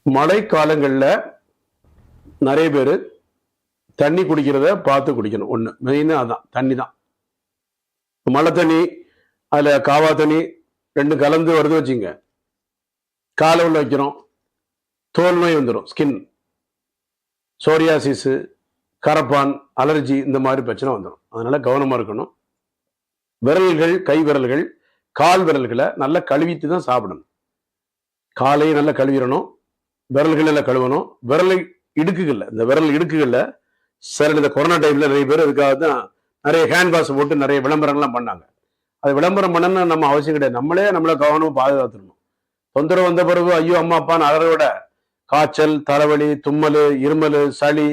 மழை காலங்களில் நிறைய பேர் தண்ணி குடிக்கிறத பார்த்து குடிக்கணும். ஒன்று மெயினாக அதான், தண்ணி தான். மழை தண்ணி அதில் காவா தண்ணி ரெண்டும் கலந்து வருது வச்சுங்க, காலை உள்ள வைக்கிறோம், தோல் நோய் வந்துடும், ஸ்கின் சோரியாசிஸு, கரப்பான், அலர்ஜி, இந்த மாதிரி பிரச்சனை வந்துடும். அதனால கவனமாக இருக்கணும். விரல்கள், கை விரல்கள், கால் விரல்களை நல்லா கழுவிட்டு தான் சாப்பிடணும். காலையும் நல்லா கழுவிடணும், விரல்கள் எல்லாம் கழுவணும். விரல் இடுக்குகள்ல, இந்த விரல் இடுக்குகள்ல சார் இந்த கொரோனா டைம்ல நிறைய பேர் அதுக்காக தான் நிறைய ஹேண்ட் வாஷ் போட்டு நிறைய விளம்பரங்கள்லாம் பண்ணாங்க. அது விளம்பரம் பண்ணணும்னு நம்ம அவசியம் கிடையாது. நம்மளை கவனமாக பாதுகாத்துடணும். தொந்தரவு வந்த பிறகு ஐயோ அம்மா அப்பான்னு அதை விட காய்ச்சல், தலைவலி, தும்மல், இருமல், சளி,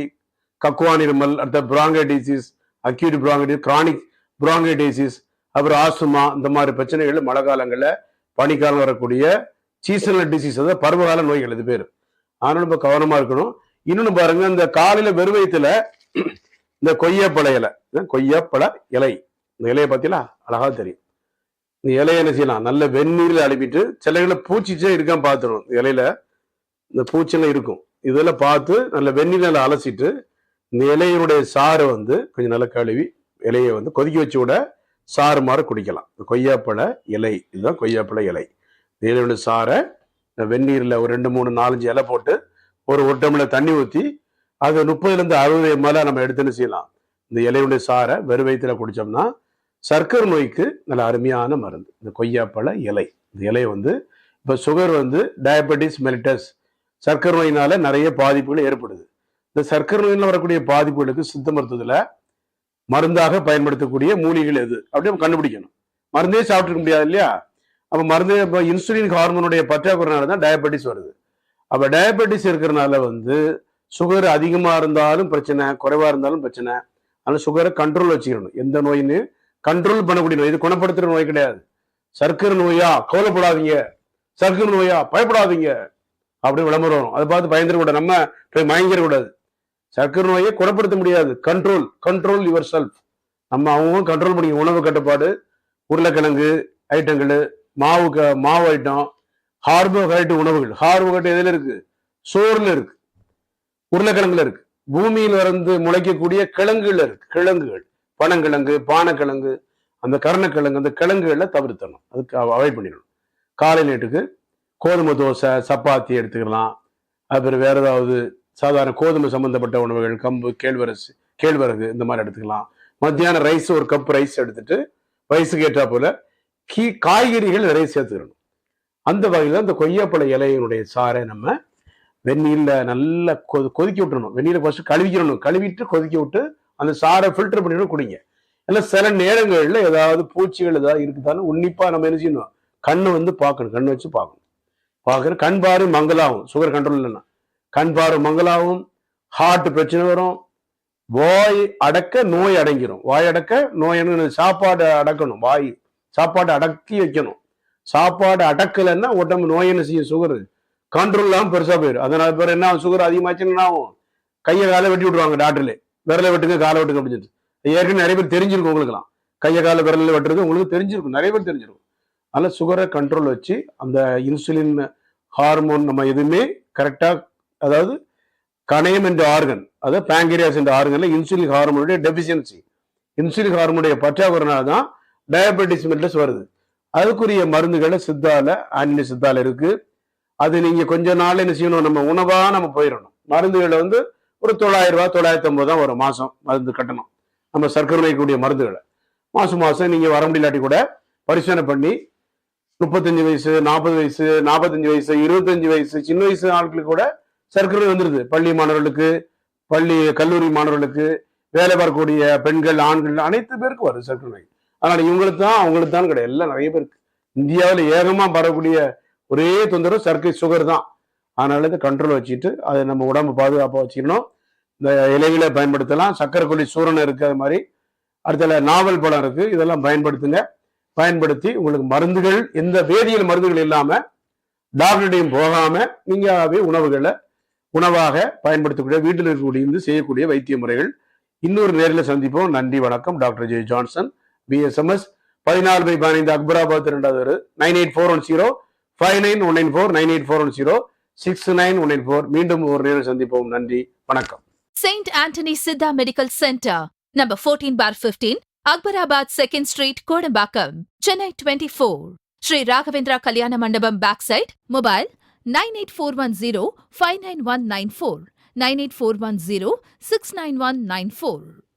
கக்குவான் இருமல், அடுத்த பிராங்கைடிசிஸ், அக்யூட் பிராங்கைடிஸ், கிரானிக் பிராங்கைடிசிஸ், அப்புறம் ஆஸ்துமா, இந்த மாதிரி பிரச்சனைகள் மழை காலங்களில் பனிக்காலம் வரக்கூடிய சீசனல் டிசீஸ், அதாவது பருவகால நோய்கள் இது பேர். அதனால நம்ம கவனமா இருக்கணும். இன்னொன்னு பாருங்க, இந்த காலையில வெறுவயத்துல இந்த கொய்யாப்பழ இலை, கொய்யாப்பழ இலை, இந்த இலையை பார்த்தீங்களா, அழகா தெரியும். இந்த இலையை என்ன செய்யலாம், நல்ல வெந்நீரில் அனுப்பிட்டு, சில இலை பூச்சிச்சே இருக்கான்னு பார்த்துடணும். இந்த இலையில இந்த பூச்செல்லாம் இருக்கும், இதெல்லாம் பார்த்து நல்ல வெந்நீரில் அலசிட்டு இந்த இலையினுடைய சாறை கொஞ்சம் நல்லா கழுவி இலையை கொதிக்க வச்சு விட சாறு மாற குடிக்கலாம். கொய்யாப்பழ இலை, இதுதான் கொய்யாப்பழ இலை. இந்த இலையுடைய சாறை வெந்நீரில் ஒரு 2, 3, 4, 5 இலை போட்டு ஒரு டம்ளர் தண்ணி ஊற்றி அது 30 to 60 ml நம்ம எடுத்துன்னு செய்யலாம். இந்த இலையுடைய சாரை வெறும் வயிற்றுல குடிச்சோம்னா சர்க்கரை நோய்க்கு நல்ல அருமையான மருந்து இந்த கொய்யாப்பழ இலை. இந்த இலை இப்போ சுகர் டயபெட்டிஸ் மெலிட்டஸ், சர்க்கரை நோயினால நிறைய பாதிப்புகள் ஏற்படுது. இந்த சர்க்கரை நோயினால் வரக்கூடிய பாதிப்புகளுக்கு சித்த மருத்துவத்தில் மருந்தாக பயன்படுத்தக்கூடிய மூலிகைகள் எது அப்படி நம்ம கண்டுபிடிக்கணும். மருந்தே சாப்பிட்டுக்க முடியாது இல்லையா? அப்போ மருந்து, இப்போ இன்சுலின் ஹார்மோனுடைய பற்றாக்குறைனால தான் டயபெட்டிஸ் வருது. அப்போ டயபெட்டிஸ் இருக்கிறனால சுகர் அதிகமாக இருந்தாலும் பிரச்சனை, குறைவாக இருந்தாலும் பிரச்சனை. ஆனால் சுகரை கண்ட்ரோல் வச்சுக்கணும். எந்த நோயின்னு கண்ட்ரோல் பண்ணக்கூடிய நோய், இது குணப்படுத்துகிற நோய் கிடையாது. சர்க்கரை நோயா கவலைப்படாதீங்க, சர்க்கரை நோயா பயப்படாதீங்க அப்படின்னு விளம்பரம் வரும். அதை பார்த்து பயந்துடக்கூடாது, நம்ம போய் மயங்கிடக்கூடாது. சர்க்கரை நோயை குணப்படுத்த முடியாது. Control your self. நம்ம அவங்க கண்ட்ரோல் பண்ணிக்க. உணவு கட்டுப்பாடு, உருளைக்கிழங்கு ஐட்டங்கள், மாவு ஐட்டம், கார்போஹைட்ரேட் உணவுகள். கார்போஹைட்ரேட் எதுல இருக்கு? சோறுல இருக்கு, உருளைக்கிழங்குல இருக்கு, பூமியில் முளைக்கக்கூடிய கிழங்குல இருக்கு. கிழங்குகள், பனங்கிழங்கு, பானைக்கிழங்கு, அந்த கருணக்கிழங்கு, அந்த கிழங்குகளை தவிர்த்தணும், அதுக்கு அவாய்ட் பண்ணிடணும். காலை நேட்டுக்கு கோதுமை தோசை, சப்பாத்தி எடுத்துக்கலாம். அப்புறம் வேற ஏதாவது சாதாரண கோதுமை சம்பந்தப்பட்ட உணவுகள், கம்பு, கேழ்வரகு இந்த மாதிரி எடுத்துக்கலாம். மத்தியானம் ரைஸ், ஒரு கப் ரைஸ் எடுத்துட்டு வயசுக்கு ஏற்றா போல காய்கறிகள் நிறைய சேர்த்துக்கணும். அந்த வகையில் இந்த கொய்யாப்பழ இலையினுடைய சாறை நம்ம வெந்நீரில் நல்லா கொதிக்க விட்டுறணும். வெந்நீரை ஃபர்ஸ்ட் கழுவிக்கணும், கழுவிட்டு கொதிக்க விட்டு அந்த சாறை ஃபில்டர் பண்ணிட்டு குடிங்க. இல்லை சில நேரங்களில் ஏதாவது பூச்சிகள் ஏதாவது இருக்குதான்னு உன்னிப்பாக நம்ம என்ன செய்யணும், கண்ணு பார்க்கணும், கண்ணு வச்சு பார்க்கணும். கண் பாரு மங்களாகும், சுகர் கண்ட்ரோல் இல்லைன்னா கண் பாரு மங்களாகும், ஹார்ட் பிரச்சனை வரும், வாய் அடக்க நோய் அடங்கிடும். வாய் அடக்க நோய், சாப்பாடு அடக்கணும், வாய் சாப்பாடு அடக்கி வைக்கணும். சாப்பாடு அடக்கலைன்னா உடம்பு நோய் என்ன செய்யும், சுகர் கண்ட்ரோல் இல்லாமல் பெருசா போயிடும். அதனால பேர் என்ன, சுகர் அதிகமாச்சுன்னா ஆகும், கையை காலை வெட்டி விட்டுருவாங்க டாக்டர்ல. விரலை வெட்டுங்க, காலை வெட்டுங்க அப்படின்னு. ஏற்கனவே நிறைய பேர் தெரிஞ்சிருக்கும் உங்களுக்குலாம். கையை காலை விரலில் வெட்டுறது உங்களுக்கு தெரிஞ்சிருக்கும், நிறைய பேர் தெரிஞ்சிருக்கும். அதனால சுகரை கண்ட்ரோல் வச்சு அந்த இன்சுலின் ஹார்மோன் நம்ம எதுவுமே கரெக்டா, அதாவது கணையம் என்ற ஆர்கன், அதாவது பேங்கரியாஸ் என்ற ஆர்கன்ல இன்சுலின் ஹார்மோனுடைய டெபிஷியன்சி, இன்சுலின் ஹார்மோனுடைய பற்றாக்குறைனால தான் டயபெட்டிஸ் மெலிட்டஸ் வருது. அதுக்குரிய மருந்துகளை சித்தால, ஆன்மீக சித்தால இருக்கு. அது நீங்க கொஞ்ச நாள் என்ன செய்யணும், நம்ம உணவா நம்ம போயிடணும். மருந்துகளை ஒரு 900 ரூபாய் 950 தான் வரும் மாசம் மருந்து கட்டணும். நம்ம சர்க்கரை நோய்க்கூடிய மருந்துகளை மாசம் நீங்க வர முடியலாட்டி கூட பரிசோதனை பண்ணி 35 வயசு, 40 வயசு, 45 வயசு, 25 வயசு, சின்ன வயசு ஆட்களுக்கு கூட சர்க்கரை நோய் வந்துருது. பள்ளி மாணவர்களுக்கு, கல்லூரி மாணவர்களுக்கு, வேலை பார்க்கக்கூடிய பெண்கள், ஆண்கள், அனைத்து பேருக்கு வருது சர்க்கரை நோய். அதனால இவங்களுக்கு தான் அவங்களுக்கு தான் கிடையாது, எல்லாம் நிறைய பேருக்கு. இந்தியாவில் ஏகமா பரவக்கூடிய ஒரே தொந்தரவு சர்க்கரை, சுகர் தான். அதனால இதை கண்ட்ரோல் வச்சுட்டு அதை நம்ம உடம்பு பாதுகாப்பாக வச்சுக்கணும். இந்த இலைகளை பயன்படுத்தலாம். சர்க்கரை கொல்லி சூரணம் இருக்கு, அது மாதிரி அடுத்த நாவல் பழம் இருக்கு, இதெல்லாம் பயன்படுத்துங்க. பயன்படுத்தி உங்களுக்கு மருந்துகள், எந்த வேதியியல் மருந்துகள் இல்லாம டாக்டர்டையும் போகாம நீங்களாவே உணவாக பயன்படுத்தக்கூடிய, வீட்டில் இருக்கக்கூடிய செய்யக்கூடிய வைத்திய முறைகள். இன்னொரு நேரில் சந்திப்போம். நன்றி, வணக்கம். Doctor J Johnson, BSMS, 14/15 Akbarabad 2வது 98410 59194 98410 6994. மீண்டும் ஒரு நேரம் சந்திப்போம். நன்றி, வணக்கம். St. Anthony Siddha Medical Center, number 14/15, Akbarabad 2nd Street, Kodambakam, Chennai 24. Sri Raghavendra Kalyana Mandapam backside, mobile 98410 59194, 98410 69194.